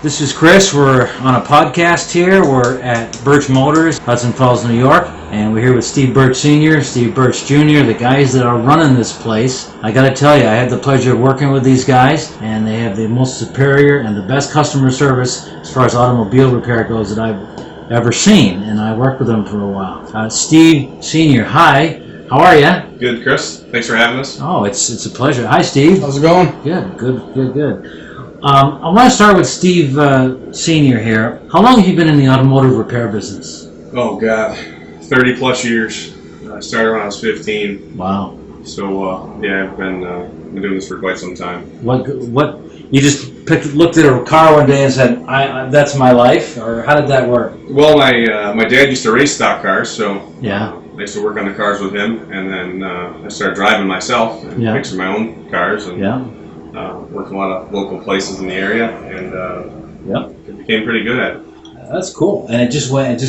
This is Chris. We're on a podcast here. We're at Burch Motors, Hudson Falls, New York, and we're here with Steve Burch Sr., Steve Burch Jr., the guys that are running this place. I got to tell you, I had the pleasure of working with these guys, and they have the most superior and the best customer service as far as automobile repair goes that I've ever seen, and I worked with them for a while. Steve Sr., hi. How are you? Good, Chris. Thanks for having us. Oh, it's a pleasure. Hi, Steve. How's it going? Good. I want to start with Steve Sr. here. How long have you been in the automotive repair business? Oh, God. 30 plus years. I started when I was 15. Wow. So, yeah, I've been doing this for quite some time. What? You just looked at a car one day and said, "That's my life," or how did that work? Well, my dad used to race stock cars, so Yeah. I used to work on the cars with him, and then I started driving myself and fixing my own cars, and worked in a lot of local places in the area, and it became pretty good at it. That's cool. And it just went.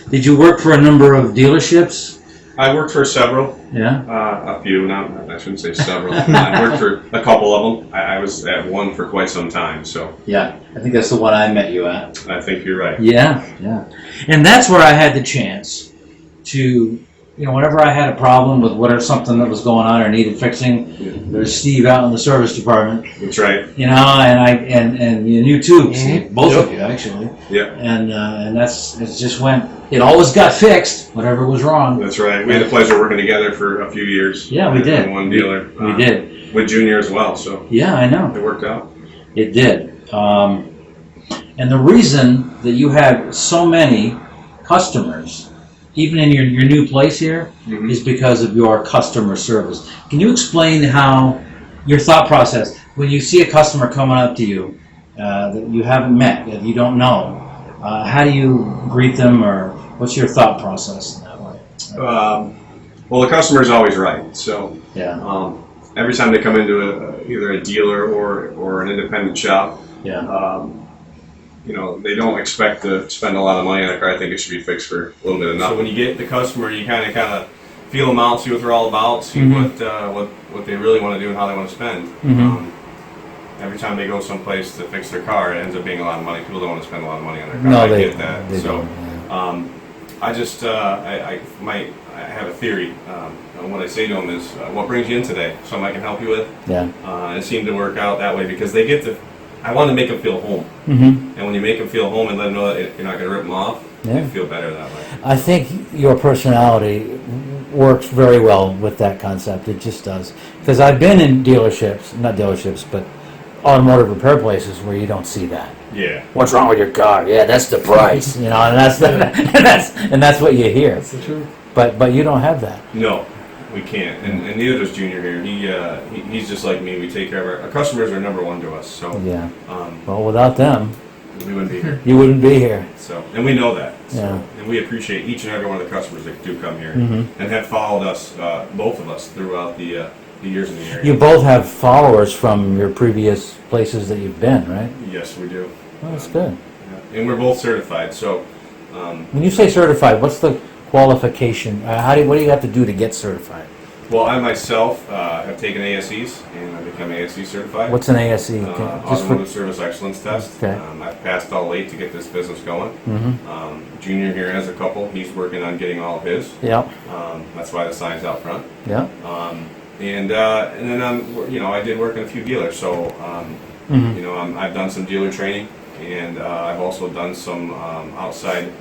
Did you work for a number of dealerships? I worked for several. Yeah. A few. I shouldn't say several. I worked for a couple of them. I was at one for quite some time. So. Yeah, I think that's the one I met you at. I think you're right. Yeah. And that's where I had the chance to, whenever I had a problem with something that was going on or needed fixing, there's Steve out in the service department. That's right. And you too, Steve, both of you actually. Yeah. And it just went. It always got fixed, whatever was wrong. That's right. We had the pleasure of working together for a few years. Yeah, we did. One dealer. We did. With Junior as well. So. Yeah, I know. It worked out. It did. And the reason that you have so many customers, even in your new place here, is because of your customer service. Can you explain how your thought process, when you see a customer coming up to you that you haven't met, that you don't know, how do you greet them, or what's your thought process in that way? Well, the customer is always right. So Yeah. every time they come into either a dealer or an independent shop, they don't expect to spend a lot of money on a car. I think it should be fixed for a little bit of nothing. So when you get the customer, you kind of feel them out, see what they're all about, see what they really want to do and how they want to spend. Every time they go someplace to fix their car, it ends up being a lot of money. People don't want to spend a lot of money on their car. No, I they get that. They so don't, I just I have a theory. And what I say to them is, "What brings you in today? Something I can help you with." Yeah. It seemed to work out that way because they get to. I want to make them feel home, and when you make them feel home and let them know that you're not going to rip them off, they feel better that way. I think your personality works very well with that concept. It just does. Because I've been in not dealerships, but automotive repair places where you don't see that. Yeah. What's wrong with your car? Yeah, that's the price. And that's what you hear. That's the truth. But you don't have that. No, we can't, and neither does Junior here. He's just like me. We take care of our customers are number one to us. So Yeah. Well, without them, we wouldn't be here. you wouldn't be here. So, and we know that. So, Yeah. and we appreciate each and every one of the customers that do come here and have followed us, both of us, throughout the years in the area. You both have followers from your previous places that you've been, right? Yes, we do. Well, that's good. Yeah. And we're both certified. So, When you say certified, what's the qualification? What do you have to do to get certified? well, I myself have taken ASEs and I've become ASE certified. What's an ASE? Automotive Service Excellence Test. Okay. I've passed all 8 to get this business going. Junior here has a couple. He's working on getting all of his. Yep. That's why the sign's out front. Yep. And then I did work in a few dealers. So I've done some dealer training, and I've also done some outside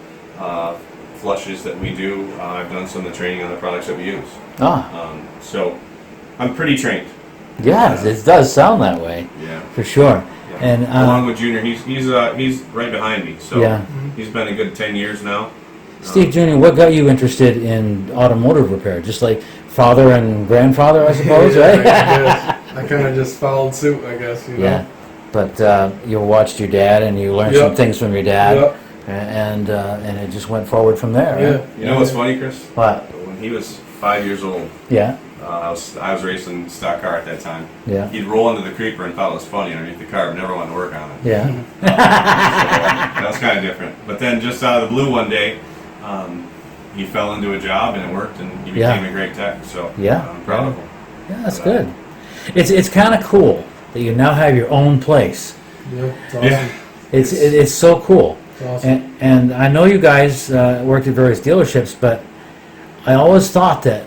flushes that we do. I've done some of the training on the products that we use. So I'm pretty trained. Yeah, it does sound that way. Yeah. For sure. Yeah. And along with Junior, he's right behind me. So he's been a good 10 years now. Steve Jr., what got you interested in automotive repair? Just like father and grandfather, I suppose, right? I kind of just followed suit, I guess. Yeah. But you watched your dad and you learned some things from your dad, and it just went forward from there. Yeah. Right? You know what's funny, Chris? What? When he was 5 years old, I was racing stock car at that time. Yeah. He'd roll into the creeper and thought it was funny underneath the car, but never wanted to work on it. Yeah. So that was kind of different. But then just out of the blue one day, he fell into a job and it worked, and he became a great tech. So I'm proud of him. Yeah, that's good. It's kind of cool that you now have your own place. Yeah, it's awesome. It's so cool. It's awesome. And I know you guys worked at various dealerships, but I always thought that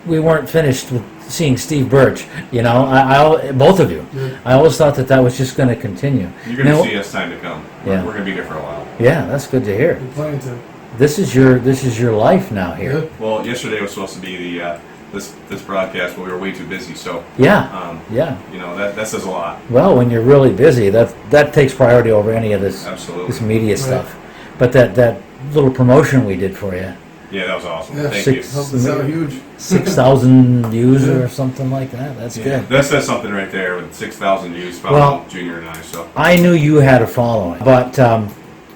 we weren't finished with seeing Steve Burch. You know, I both of you. Yeah. I always thought that was just going to continue. You're going to see us time to come. We're Yeah. going to be here for a while. Yeah, that's good to hear. We plan to. This is your life now here. Yeah. Well, yesterday was supposed to be the this broadcast, but we were way too busy. So, Yeah, yeah. you know, that says a lot. Well, when you're really busy, that takes priority over any of this Absolutely. media stuff. But that little promotion we did for you, Yeah, that was awesome. Yeah. Thank Six- you. Helped us out huge. 6,000 views Yeah. or something like that. That's Yeah, good. that says something right there with 6,000 views following Well- Junior and I. So, I knew you had a following, but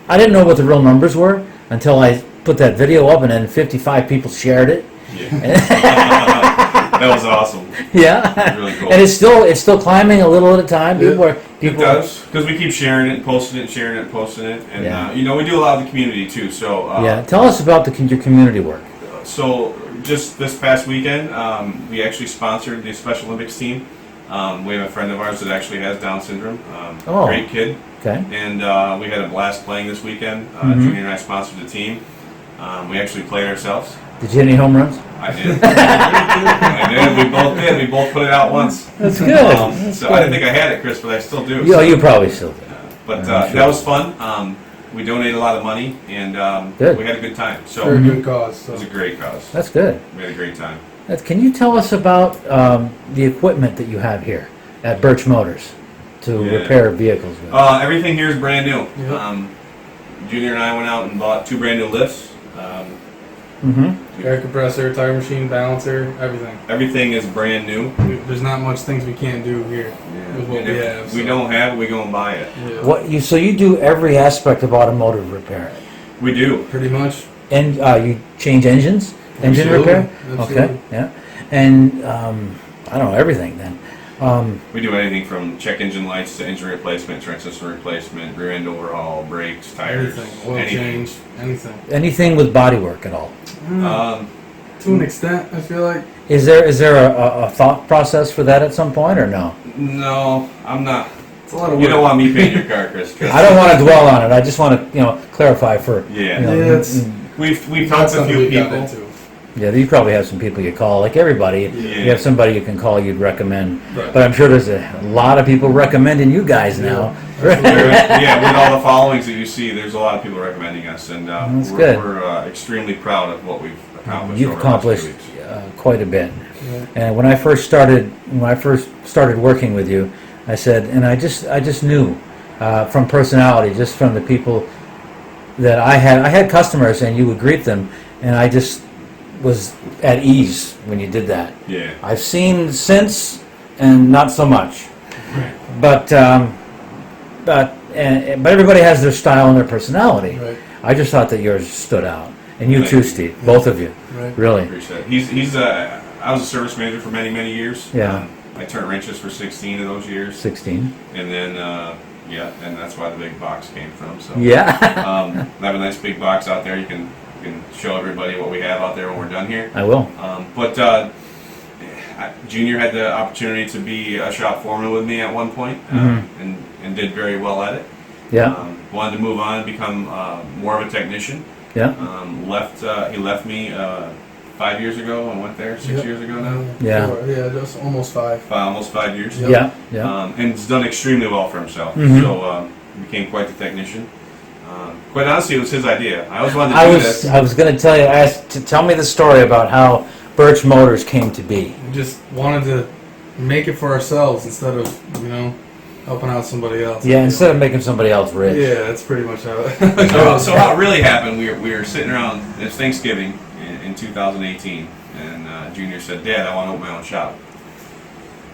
I didn't know what the real numbers were until I put that video up, and then 55 people shared it. yeah. That was awesome. Yeah, Really cool. and it's still climbing a little at a time. Yeah. It does, because we keep sharing it, and posting it, and sharing it, and posting it. And, Yeah. you know, we do a lot of the community, too. So, Yeah, tell us about your community work. So just this past weekend, we actually sponsored the Special Olympics team. We have a friend of ours that actually has Down syndrome. Oh. Great kid. Okay. And we had a blast playing this weekend. Mhm. Junior and I sponsored the team. We actually played ourselves. Did you hit any home runs? I did. I did. We both did. We both put it out once. That's good. So I didn't think I had it, Chris, but I still do. You probably still do. But I'm sure. that was fun. We donated a lot of money, and Good. we had a good time. So For a it good cause. So. was a great cause. That's good. We had a great time. Can you tell us about the equipment that you have here at Burch Motors to Yeah. repair vehicles with? Everything here is brand new. Yep. Junior and I went out and bought 2 brand new lifts. Mm-hmm. Air compressor, tire machine, balancer, everything. Everything is brand new. There's not much things we can't do here with what And we if have. we so. don't have it, we go and buy it. Yeah. So you do every aspect of automotive repair, We do. Pretty much. and you change engines, engine Absolutely. repair. Absolutely. Okay, yeah, and I don't know everything then. We do anything from check engine lights to engine replacement, transmission replacement, rear end overhaul, brakes, tires, Everything. Oil anything. change. Anything. Anything with body work at all. To an extent, I feel like. Is there a thought process for that at some point or no? No, I'm not. It's a lot of work. You don't want me painting your car, Chris. I don't want to dwell on it. I just want to clarify for Yeah. you know, Yeah, it's We've not talked to a something few we got people. into. Yeah, you probably have some people you call, like everybody. Yeah. You have somebody you can call you'd recommend. Right. But I'm sure there's a lot of people recommending you guys now. Yeah, with all the followings that you see, there's a lot of people recommending us, and That's we're, good. we're extremely proud of what we've accomplished. You've over the last few accomplished weeks. quite a bit. Yeah. And when I first started working with you, I said, and I just knew from personality, just from the people that I had customers, and you would greet them, and I just was at ease when you did that. Yeah. I've seen since, and not so much. But everybody has their style and their personality. Right. I just thought that yours stood out, and you Thank too, you. Steve, both of you, Right. really. Appreciate it. I was a service manager for many years. Yeah. I turned wrenches for 16 of those years, 16. and then and that's why the big box came from. So Yeah. I have a nice big box out there. You can show everybody what we have out there when we're done here. I will. But Junior had the opportunity to be a shop foreman with me at one point, and did very well at it. Yeah. Wanted to move on and become more of a technician. Yeah. He left me 5 years ago and went there 6 Yep. years ago now. Yeah. Yeah, just almost 5. Almost 5 years. Yep. Yeah. Yeah. And he's done extremely well for himself. Mhm. So became quite the technician. Quite honestly, it was his idea. I always wanted to I do was this. I was going to tell you, to tell me the story about how Burch Motors came to be. We just wanted to make it for ourselves instead of, helping out somebody else. Yeah, instead of making somebody else rich. Yeah, that's pretty much how it So how it really happened, we were sitting around, it was Thanksgiving in 2018, and Junior said, Dad, I want to open my own shop.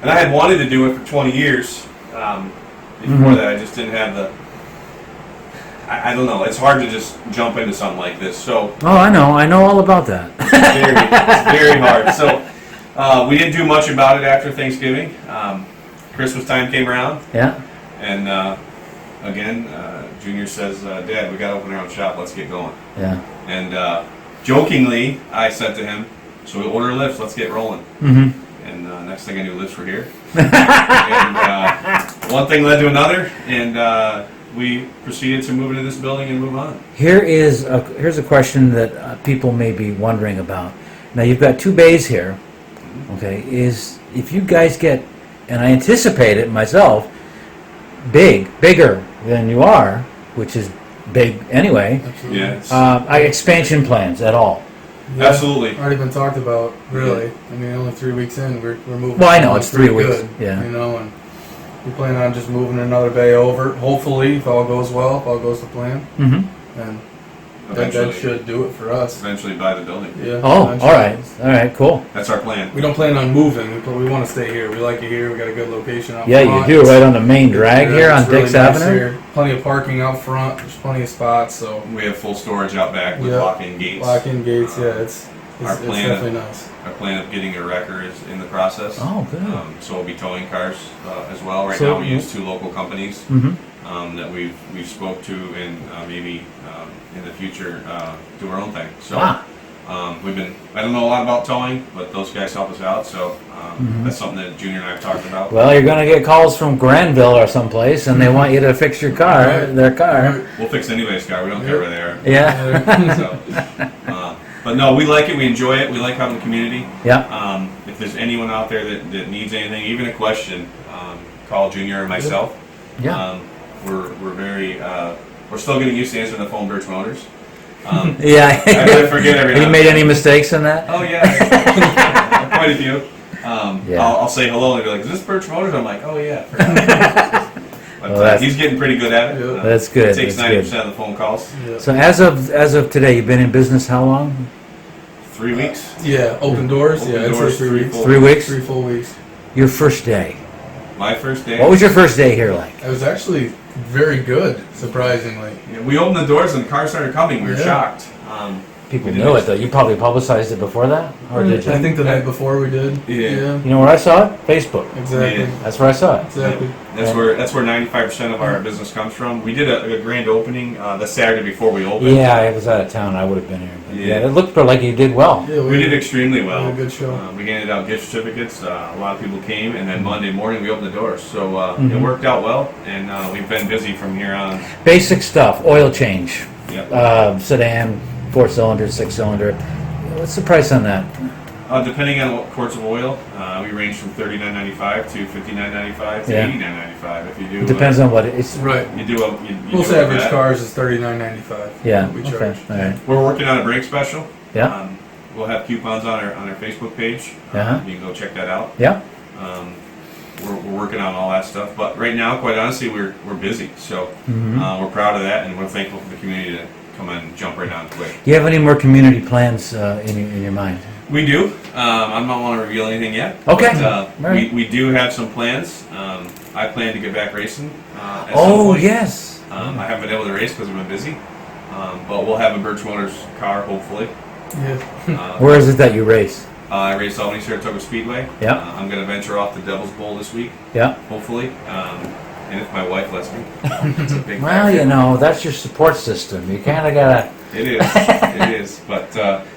And I had wanted to do it for 20 years. Before that, I just didn't have the, I don't know, it's hard to just jump into something like this. So Oh, I know all about that. it's very hard. So we didn't do much about it after Thanksgiving. Christmas time came around, Yeah. and again, Junior says, Dad, we got to open our own shop, let's get going. Yeah. And jokingly, I said to him, so we order lifts, let's get rolling. Mm-hmm. And next thing I knew, lifts were here. And one thing led to another, and we proceeded to move into this building and move on. Here's a question that people may be wondering about. Now you've got 2 bays here. Okay, is if you guys get, and I anticipate it myself, bigger than you are, which is big anyway. Absolutely. Yeah. Expansion plans at all? Yeah, Absolutely. Already been talked about, really. I mean, only 3 weeks in, we're moving. Well, I know, along it's 3 pretty weeks, good, yeah. You know, and we plan on just moving another bay over, hopefully, if all goes well, if all goes to plan. Mm-hmm. And Eventually, that should do it for us. eventually buy the building. Yeah. Oh, eventually. all right, cool. That's our plan. We don't plan on moving, we want to stay here. We like it here, we got a good location out Yeah, front. you do, right on the main drag Yeah, here on it's really Dix nice Avenue. here. Plenty of parking out front, there's plenty of spots, so We have full storage out back with Yeah. lock-in gates. lock-in gates, yeah, it's Our plan- definitely nice. Our plan of getting a wrecker is in the process. Oh, good. So we'll be towing cars as well. Right So- now, we use 2 local companies Mm-hmm. that we've spoke to, and maybe in the future do our own thing. So Ah. I don't know a lot about towing, but those guys help us out. So Mhm. that's something that Junior and I have talked about. Well, you're gonna get calls from Granville or someplace, and they want you to fix your car, Right. their car. Right. We'll fix anybody's car. We don't care where they are. Yeah. So, but no, we like it. We enjoy it. We like having the community. Yeah. If there's anyone out there that needs anything, even a question, call Junior or myself. Yeah. We're very we're still getting used to answering the phone, Burch Motors. Yeah. I forget every Have you now made and any then. mistakes in that? Oh yeah, quite a few. Yeah. I'll say hello and they'll be like, "Is this Burch Motors?" I'm like, "Oh yeah." Forgot. But Well, that's- he's getting pretty good at it. Yeah. That's good, It takes that's good. 90% of the phone calls. Yeah. So as of today, you've been in business how long? 3 weeks. Yeah, open doors. Open Yeah, I'd say doors, 3 3 weeks. full- 3 weeks? 3 full weeks. Your first day. My first day. What was your first day here like? It was actually very good, surprisingly. Yeah, we opened the doors and the cars started coming. We were Yeah. shocked. People We knew didn't it though. You probably publicized it before that, or did you? I think the night before we did. Yeah. You know where I saw it? Facebook. Exactly. Yeah. That's where I saw it. Exactly. That's where 95% of our business comes from. We did a grand opening the Saturday before we opened. Yeah, I was out of town. I would have been here. But Yeah. yeah, it looked like you did well. Yeah, We did extremely we well. had a good show. We handed out gift certificates. A lot of people came, and then Monday morning we opened the doors. So it Mhm. worked out well, and we've been busy from here on. Basic stuff: oil change, Yep. sedan, 4-cylinder, 6-cylinder. What's the price on that? Depending on what quarts of oil, we range from $39.95 to $59.95 to Yeah. $89.95. If you do, It depends on what it's. Right. You do a you Most do a average vet. cars is $39.95. Yeah. We Okay. charge. All right. We're working on a brake special. Yeah. We'll have coupons on our Facebook page. Uh-huh. You can go check that out. Yeah. We're working on all that stuff, but right now, quite honestly, we're busy. So Mhm. we're proud of that, and we're thankful for the community to come and jump right onto it. Do you have any more community plans in your mind? We do. I don't want to reveal anything yet. Okay. But, All right. we do have some plans. I plan to get back racing. At some Oh point. yes. I haven't been able to race because we've been busy. But we'll have a Burch Motors car, hopefully. Yeah. Where is it that you race? I race Albany Saratoga Speedway. Yeah. I'm going to venture off the Devil's Bowl this week, Yeah. hopefully. And if my wife lets me. It's a big Well, factor. you know, that's your support system. You kind of gotta. It is. It is. But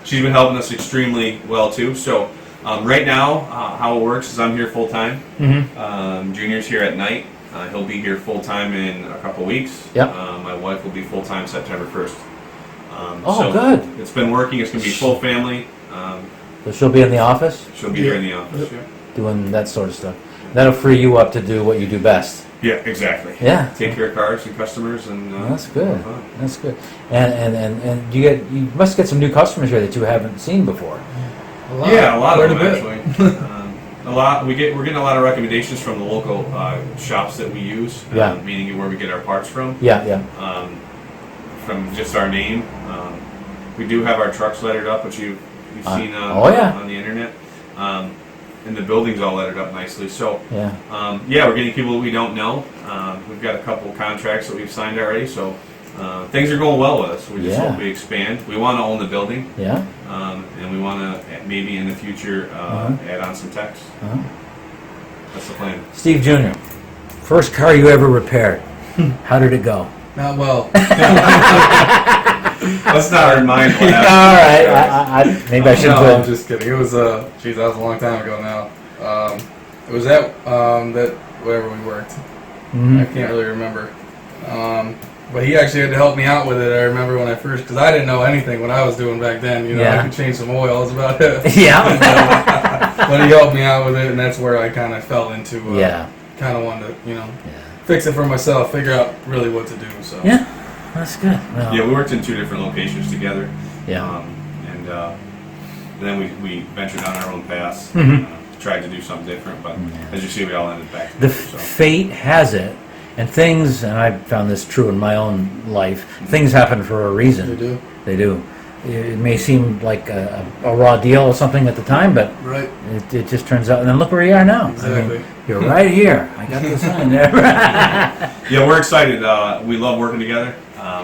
she's been helping us extremely well, too. So right now, how it works is I'm here full time. Mm-hmm. Junior's here at night. He'll be here full time in a couple weeks. Yep. My wife will be full time September 1st. Oh, so good. It's been working. It's going to be full family. So she'll be in the office She'll be here in the office. doing that sort of stuff. That'll free you up to do what you do best. Yeah, exactly. Yeah. Take care of cars and customers, and Well, that's good. have fun. That's good. And you must get some new customers here that you haven't seen before. Yeah, a lot Quite of a them bit. actually. We're getting a lot of recommendations from the local shops that we use. Yeah. Meaning where we get our parts from. Yeah, yeah. From just our name. We do have our trucks lettered up, which you've seen oh, yeah. on the internet. And the building's all lettered up nicely. So Yeah. we're getting people that we don't know. We've got a couple contracts that we've signed already. So things are going well with us. We just Yeah. hope we expand. We want to own the building. Yeah. And we want to maybe in the future add on some techs. Uh-huh. That's the plan. Steve Jr., first car you ever repaired. How did it go? Not well. Let's not remind what All happened. right. Maybe I should No, I'm put. just kidding. It was geez, that was a long time ago now. It was at that wherever we worked. I Mhm. can't really remember. But he actually had to help me out with it. I remember when I first, because I didn't know anything what I was doing back then. You know, Yeah. I could change some oil. That's about it. Yeah. But he helped me out with it, and that's where I kind of fell into. Yeah. Kind of wanted to, fix it for myself, figure out really what to do. So. Yeah. That's good. Well, Yeah, we worked in 2 different locations together. Yeah. And then we ventured on our own paths. Mhm. Tried to do something different, but Yeah. as you see, we all ended back The together. So. fate has it, and things, and I've found this true in my own life, things happen for a reason. They do. They do. It may seem like a raw deal or something at the time, but Right. it just turns out, and then look where you are now. Exactly. I mean, you're right here. I got the sign there. Yeah, we're excited. We love working together.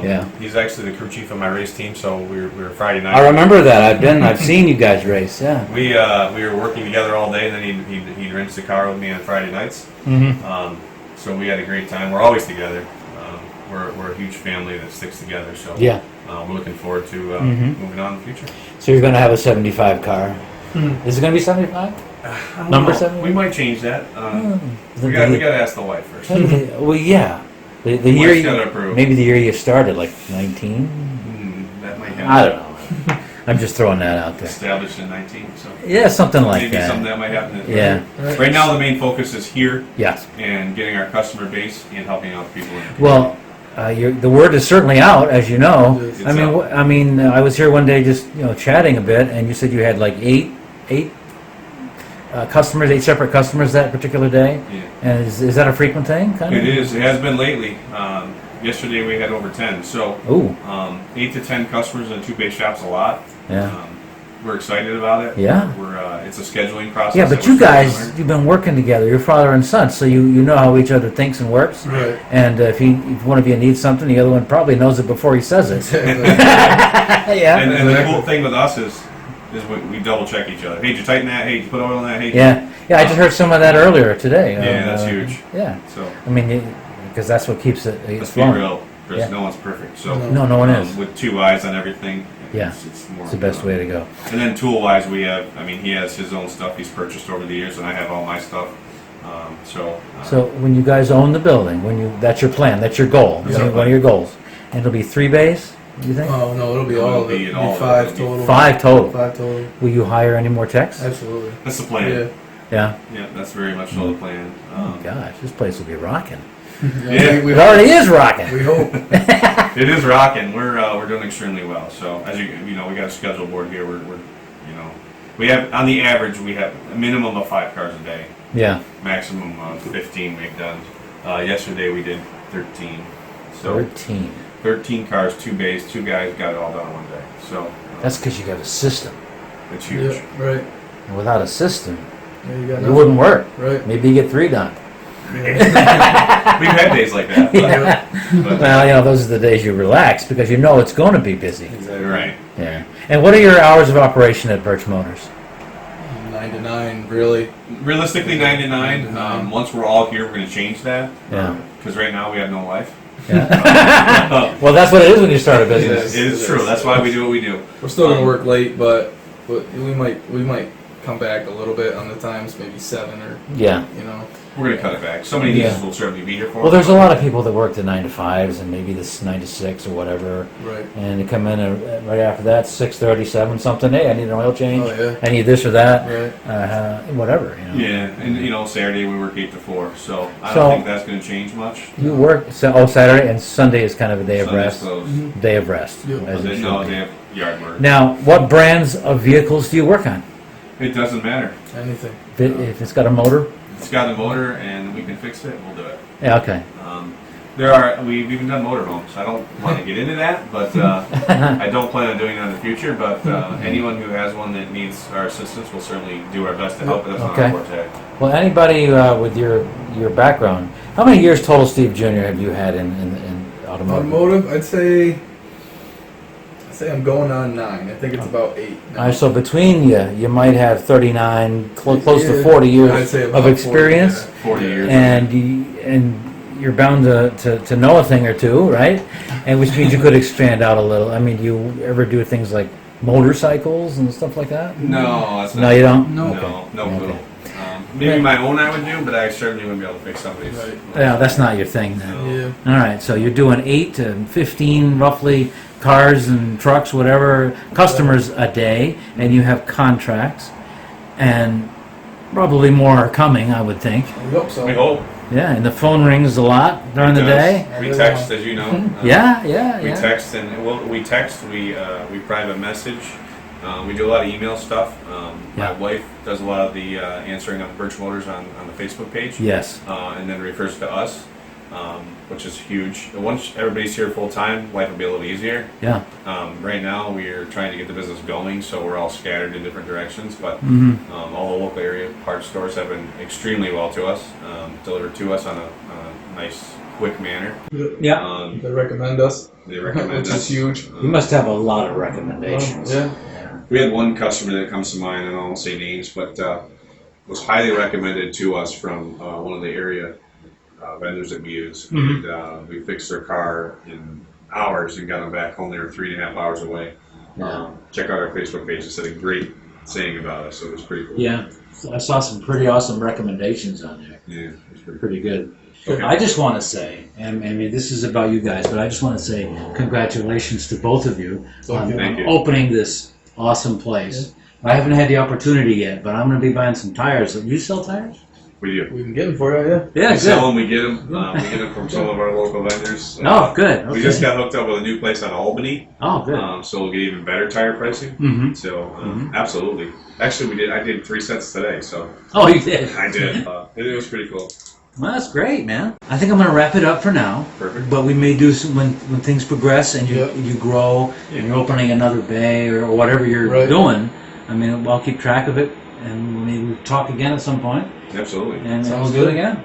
Yeah. He's actually the crew chief of my race team, so we were Friday night. I remember that. I've seen you guys race. Yeah. We were working together all day, and then he'd rinse the car with me on Friday nights. Mm-hmm. So we had a great time. We're always together. We're a huge family that sticks together. So Yeah. we're looking forward to Mhm. moving on in the future. So you're going to have a 75 car. Is it going to be 75? Number 7? We might change that. The- We got to ask the wife first. Well, yeah. The year Wife's gotta approve. maybe the year you started, like 19. That might happen. I don't know. I'm just throwing that out there. Established in 19, so Yeah, something like maybe that. something that might happen. Yeah. Right now, the main focus is here Yes. and getting our customer base and helping out people. In the Well, the word is certainly out, as you know. It is. It's I mean, out. I was here one day just chatting a bit, and you said you had like eight customers, 8 separate customers that particular day. Yeah. And is that a frequent thing? Kind It of? is. It has been lately. Yesterday we had over 10. So Ooh. 8 to 10 customers in 2 base shops a lot. Yeah. We're excited about it. Yeah. It's a scheduling process. Yeah, that but we're you starting to guys, learn. you've been working together. You're father and son, so you know how each other thinks and works. Right. And if one of you needs something, the other one probably knows it before he says it. Exactly. Yeah. And the cool thing with us is we double check each other. Hey, did you tighten that? Hey, did you put oil on that? Hey, Yeah. Yeah, I just heard some of that earlier today. Yeah, that's huge. Yeah. So I mean, because that's what keeps it let's be flowing. real, Chris. Yeah. No one's perfect. So No one is. with 2 eyes on everything. Yeah. It's more. It's the best way to go. And then tool-wise, he has his own stuff he's purchased over the years, and I have all my stuff. So when you guys own the building, that's your plan, that's your goal, Yeah. one of your goals. And it'll be 3 bays, you think? Oh no, it'll be No, all it'll of it. be It'll all be of it. 5 It'll be total. 5 total. 5 total. Will you hire any more techs? Absolutely. that's the plan. Yeah. Yeah. Yeah, that's very much so the plan. Oh gosh, this place will be rocking. Yeah. We It already is rocking. We hope. It is rocking. We're doing extremely well. So as we got a schedule board here. We have on the average we have a minimum of 5 cars a day, Yeah. maximum of 15 we've done. Yesterday we did 13. So 13. 13 cars, 2 bays, 2 guys got it all done in one day. So That's because you got a system. it's huge. Yeah, right. And without a system, Yeah, you got it nothing. wouldn't work. Right. Maybe you get 3 done. We've had days like that. But, Yeah. but- Well, those are the days you relax because you know it's going to be busy. Exactly. right. Yeah. And what are your hours of operation at Burch Motors? 9 to 9, really. Realistically, 9 to 9. Once we're all here, we're going to change that. Yeah. Because right now we have no life. Yeah. Well, that's what it is when you start a It business. is true. That's why we do what we do. We're still gonna work late, but we might come back a little bit on the times, maybe 7 or Yeah. We're going to cut it back. So many of these will certainly be here for Well, there's a lot of people that work the 9 to 5s and maybe this 9 to 6 or whatever, Right. and they come in and right after that 6:37 something. Hey, I need an oil change. Oh yeah. I need this or that. Right. Whatever. Yeah, and Saturday we work 8 to 4, so I So- don't think that's going to change much. You work Saturday and Sunday is kind of a day of Sunday's rest. closed. Day of rest. Yeah. as it They, should no, be. they have yard work. Now, what brands of vehicles do you work on? It doesn't matter. Anything. If it's got a motor? It's got a motor and we can fix it, we'll do it. Yeah. Okay. We've even done motorhomes. I don't want to get into that, but I don't plan on doing that in the future. But anyone who has one that needs our assistance, we'll certainly do our best to help. But that's Okay. not our forte. Well, anybody with your background, how many years total, Steve Jr., have you had in automotive? Automotive, I'd say I'm going on 9. I think it's about 8. All right, so between you might have 39, close to Yeah, 40 I'd years say of about 40, experience, 40 years. and you're bound to know a thing or two, right? And which means you could expand out a little. I mean, do you ever do things like motorcycles and stuff like that? No, that's not. No, you don't. No. Okay. No clue. Okay. Maybe my own I would do, but I certainly wouldn't be able to fix somebody's. Right. Yeah, that's not your thing then. Yeah. All right, so you're doing 8 to 15 roughly cars and trucks, whatever, customers a day, and you have contracts, and probably more are coming, I would think. We hope so. We hope. Yeah, and the phone rings a lot during the It day. does. We text, as you know. Yeah. We text and we text. We private message. We do a lot of email stuff. My Yeah. wife does a lot of the answering on Burch Motors on the Facebook page. Yes. And then refers to us, which is huge. Once everybody's here full time, life will be a little easier. Yeah. Right now, we're trying to get the business going, so we're all scattered in different directions. But all the local area parts stores have been extremely well to us, delivered to us on a nice, quick manner. Yeah. They recommend us, They recommend which us. is huge. You must have a lot of recommendations. Yeah. We had one customer that comes to mind, and I won't say names, but was highly recommended to us from one of the area vendors that we use. And we fixed their car in hours and got them back home. They were 3.5 hours away. Check out our Facebook page. It said a great saying about us, so it was pretty cool. Yeah. I saw some pretty awesome recommendations on there. Yeah, it was pretty Pretty good. Okay. I just want to say, and I mean, this is about you guys, but I just want to say congratulations to both of you on Thank you. opening this awesome place. I haven't had the opportunity yet, but I'm going to be buying some tires. You sell tires? We do. We can get them for you, yeah. Yeah, We sell them, we get them. We get them from some of our local vendors. Oh, good. We Okay. just got hooked up with a new place on Albany, Oh, good. so we'll get even better tire pricing. Mm-hmm. So, absolutely. Actually, I did 3 sets today, so Oh, you did? I did. It was pretty cool. Well, that's great, man. I think I'm going to wrap it up for now. Perfect. But we may do some when things progress and you Yep. you grow and you're opening another bay or whatever you're Right. doing. I mean, I'll keep track of it and maybe we'll talk again at some point Absolutely. and Sounds we'll do it good. again.